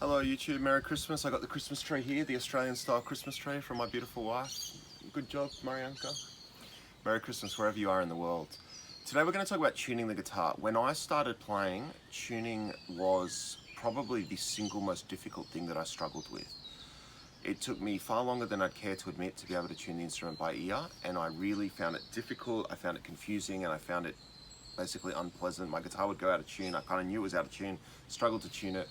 Hello YouTube, Merry Christmas. I got the Christmas tree here, the Australian style Christmas tree from my beautiful wife. Good job, Marianka. Merry Christmas wherever you are in the world. Today we're going to talk about tuning the guitar. When I started playing, tuning was probably the single most difficult thing that I struggled with. It took me far longer than I'd care to admit to be able to tune the instrument by ear, and I really found it difficult, I found it confusing, and I found it basically unpleasant. My guitar would go out of tune, I kind of knew it was out of tune, struggled to tune it.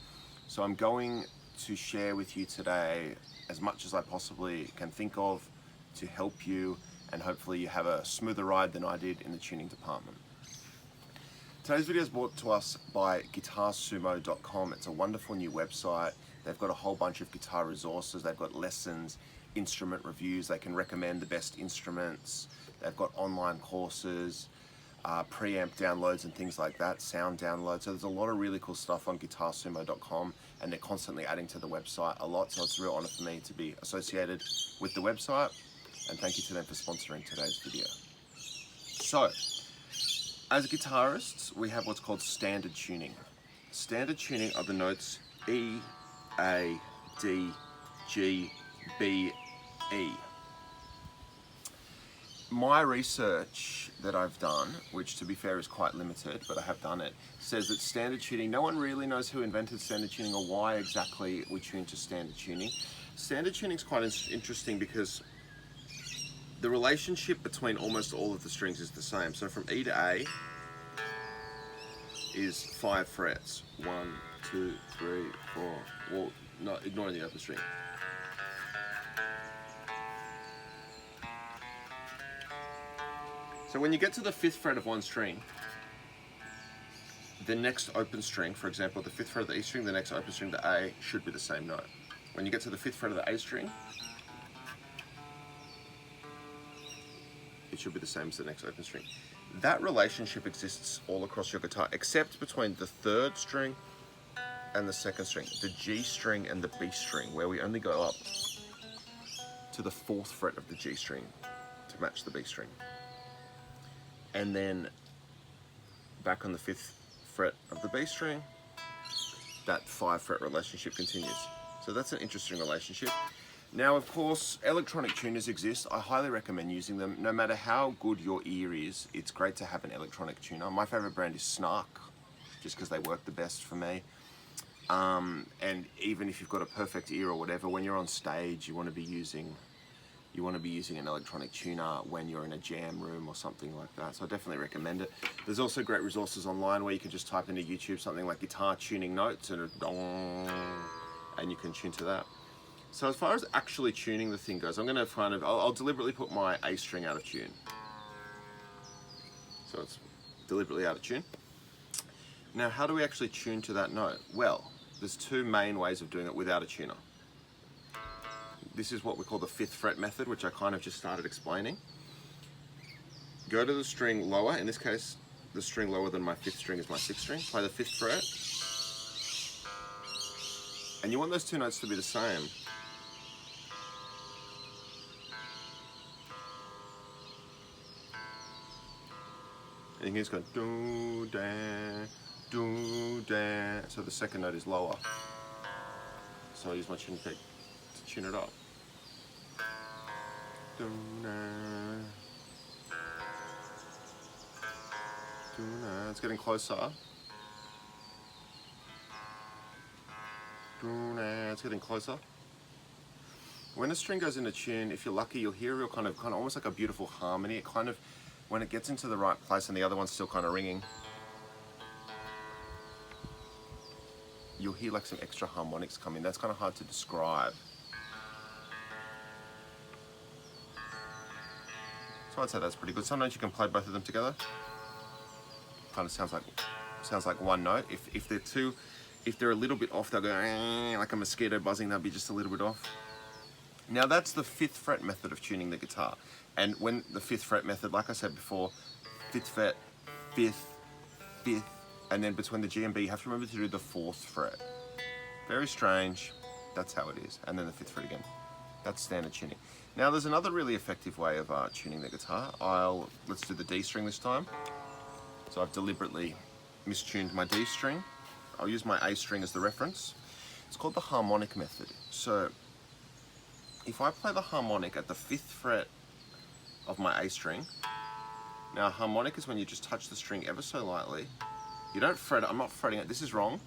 So I'm going to share with you today as much as I possibly can think of to help you, and hopefully you have a smoother ride than I did in the tuning department. Today's video is brought to us by guitarsumo.com. It's a wonderful new website. They've got a whole bunch of guitar resources. They've got lessons, instrument reviews. They can recommend the best instruments. They've got online courses, preamp downloads and things like that, sound downloads. So there's a lot of really cool stuff on guitarsumo.com, and they're constantly adding to the website a lot. So it's a real honor for me to be associated with the website, and thank you to them for sponsoring today's video. So, as guitarists, we have what's called standard tuning. Standard tuning are the notes E, A, D, G, B, E. My research that I've done, which to be fair is quite limited, but I have done it, says that standard tuning, no one really knows who invented standard tuning or why exactly we tune to standard tuning. Standard tuning is quite interesting because the relationship between almost all of the strings is the same. So from E to A is 5 frets. 1, 2, 3, 4, well, not ignoring the open string. So when you get to the 5th fret of one string, the next open string, for example, the 5th fret of the E string, the next open string, the A, should be the same note. When you get to the 5th fret of the A string, it should be the same as the next open string. That relationship exists all across your guitar, except between the 3rd string and the 2nd string, the G string and the B string, where we only go up to the 4th fret of the G string to match the B string. And then back on the 5th fret of the B string, that 5 fret relationship continues. So that's an interesting relationship. Now, of course, electronic tuners exist. I highly recommend using them. No matter how good your ear is, it's great to have an electronic tuner. My favorite brand is Snark, just because they work the best for me. And even if you've got a perfect ear or whatever, when you're on stage, you want to be using an electronic tuner when you're in a jam room or something like that. So I definitely recommend it. There's also great resources online where you can just type into YouTube something like guitar tuning notes and you can tune to that. So as far as actually tuning the thing goes, I'm going to I'll deliberately put my A string out of tune. So it's deliberately out of tune. Now, how do we actually tune to that note? Well, there's 2 main ways of doing it without a tuner. This is what we call the 5th fret method, which I kind of just started explaining. Go to the string lower. In this case, the string lower than my 5th string is my 6th string. Play the 5th fret. And you want those 2 notes to be the same. And you can just go do, da, do, da. So the 2nd note is lower. So I use my tuning pick to tune it up. Do, na, do, na. It's getting closer. Do, na. It's getting closer. When a string goes into tune, if you're lucky, you'll hear a real kind of almost like a beautiful harmony. It kind of, when it gets into the right place and the other one's still kind of ringing, you'll hear like some extra harmonics come in. That's kind of hard to describe. So I'd say that's pretty good. Sometimes you can play both of them together. Kind of sounds like one note. If they're a little bit off, they'll go like a mosquito buzzing. They'll be just a little bit off. Now that's the 5th fret method of tuning the guitar. And when the 5th fret method, like I said before, 5th fret, 5th, 5th, and then between the G and B, you have to remember to do the 4th fret. Very strange. That's how it is. And then the 5th fret again. That's standard tuning. Now there's another really effective way of tuning the guitar. Let's do the D string this time. So I've deliberately mistuned my D string. I'll use my A string as the reference. It's called the harmonic method. So if I play the harmonic at the 5th fret of my A string, now harmonic is when you just touch the string ever so lightly. You don't fret it, I'm not fretting it, this is wrong.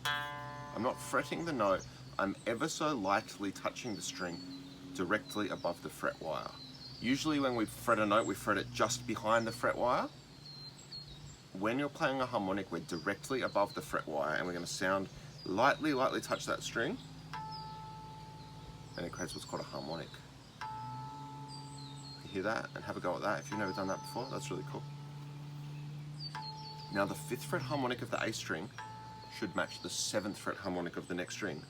I'm not fretting the note, I'm ever so lightly touching the string directly above the fret wire. Usually when we fret a note, we fret it just behind the fret wire. When you're playing a harmonic, we're directly above the fret wire and we're going to sound lightly touch that string, and it creates what's called a harmonic. You hear that? And have a go at that if you've never done that before. That's really cool. Now the 5th fret harmonic of the A string should match the 7th fret harmonic of the next string.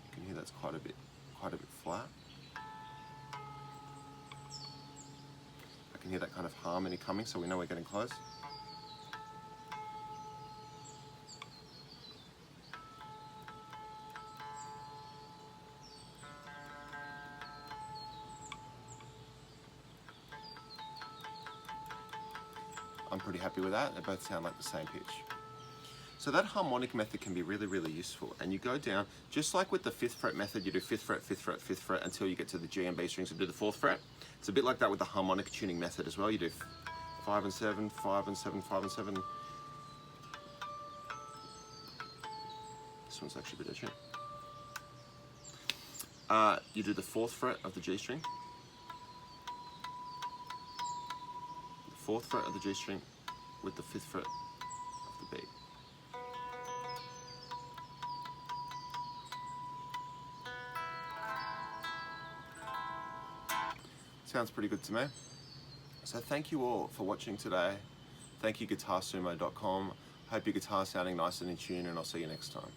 You can hear that's quite a bit flat. I can hear that kind of harmony coming, so we know we're getting close. I'm pretty happy with that. They both sound like the same pitch. So that harmonic method can be really useful. And you go down, just like with the 5th fret method, you do 5th fret, 5th fret, 5th fret until you get to the G and B strings and do the 4th fret. It's a bit like that with the harmonic tuning method as well. You do 5 and 7, 5 and 7, 5 and 7. This one's actually a bit of a tune. You do the 4th fret of the G string, the 4th fret of the G string with the 5th fret of the B. Sounds pretty good to me. So thank you all for watching today. Thank you guitarsumo.com. Hope your guitar's sounding nice and in tune, and I'll see you next time.